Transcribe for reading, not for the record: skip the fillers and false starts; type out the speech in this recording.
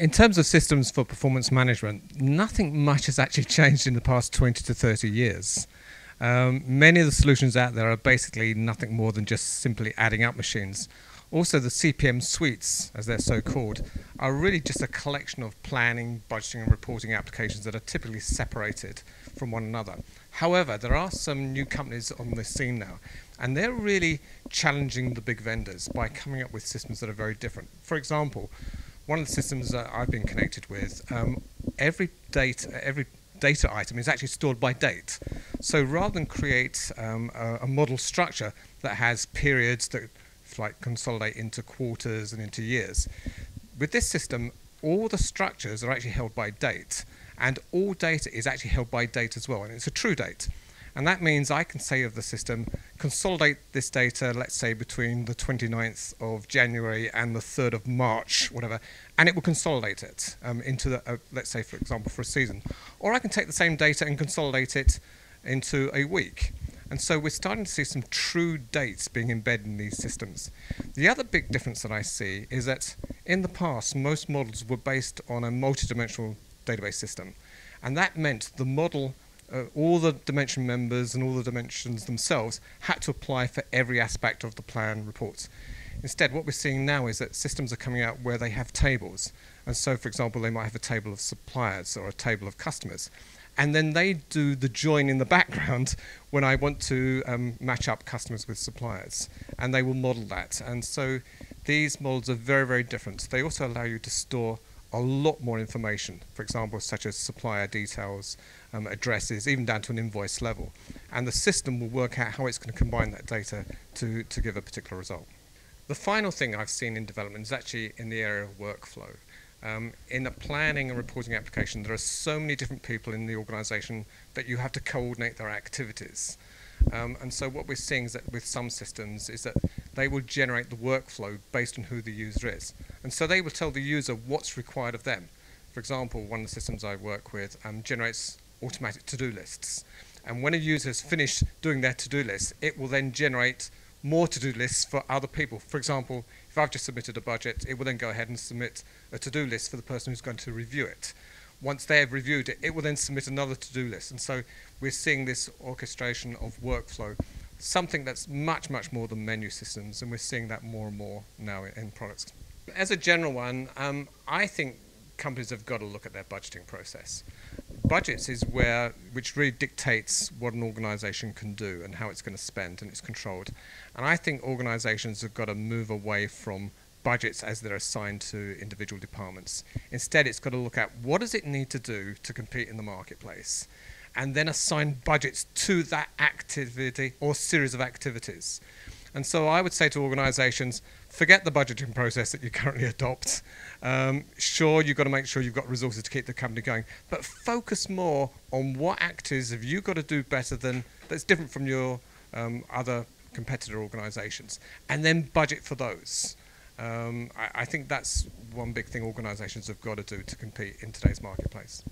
In terms of systems for performance management, nothing much has actually changed in the past 20 to 30 years. Many of the solutions out there are basically nothing more than just simply adding up machines. Also, the CPM suites, as they're so called, are really just a collection of planning, budgeting and reporting applications that are typically separated from one another. However, there are some new companies on the scene now, and they're really challenging the big vendors by coming up with systems that are very different. For example, one of the systems that I've been connected with, every data item is actually stored by date. So rather than create a model structure that has periods that like consolidate into quarters and into years, with this system, all the structures are actually held by date, and all data is actually held by date as well, and it's a true date. And that means I can say of the system, consolidate this data, let's say between the 29th of January and the 3rd of March, whatever, and it will consolidate it into, let's say, for example, for a season. Or I can take the same data and consolidate it into a week. And so we're starting to see some true dates being embedded in these systems. The other big difference that I see is that in the past, most models were based on a multidimensional database system. And that meant the model, all the dimension members and all the dimensions themselves had to apply for every aspect of the plan reports. Instead, what we're seeing now is that systems are coming out where they have tables. And so, for example, they might have a table of suppliers or a table of customers. And then they do the join in the background when I want to match up customers with suppliers. And they will model that. And so these models are very, very different. They also allow you to store a lot more information, for example, such as supplier details, addresses, even down to an invoice level. And the system will work out how it's going to combine that data to give a particular result. The final thing I've seen in development is actually in the area of workflow. In a planning and reporting application, there are so many different people in the organization that you have to coordinate their activities. And so what we're seeing is that with some systems is that they will generate the workflow based on who the user is. And so they will tell the user what's required of them. For example, one of the systems I work with generates automatic to-do lists. And when a user has finished doing their to-do list, it will then generate more to-do lists for other people. For example, if I've just submitted a budget, it will then go ahead and submit a to-do list for the person who's going to review it. Once they have reviewed it, it will then submit another to-do list. And so we're seeing this orchestration of workflow, something that's much, much more than menu systems, and we're seeing that more and more now in products. As a general one, I think companies have got to look at their budgeting process. Budgets is which really dictates what an organization can do and how it's going to spend, and it's controlled. And I think organizations have got to move away from budgets as they're assigned to individual departments. Instead, it's got to look at what does it need to do to compete in the marketplace, and then assign budgets to that activity or series of activities. And so I would say to organizations, forget the budgeting process that you currently adopt. Sure, you've got to make sure you've got resources to keep the company going, but focus more on what activities have you got to do better than that's different from your other competitor organizations, and then budget for those. I think that's one big thing organizations have got to do to compete in today's marketplace.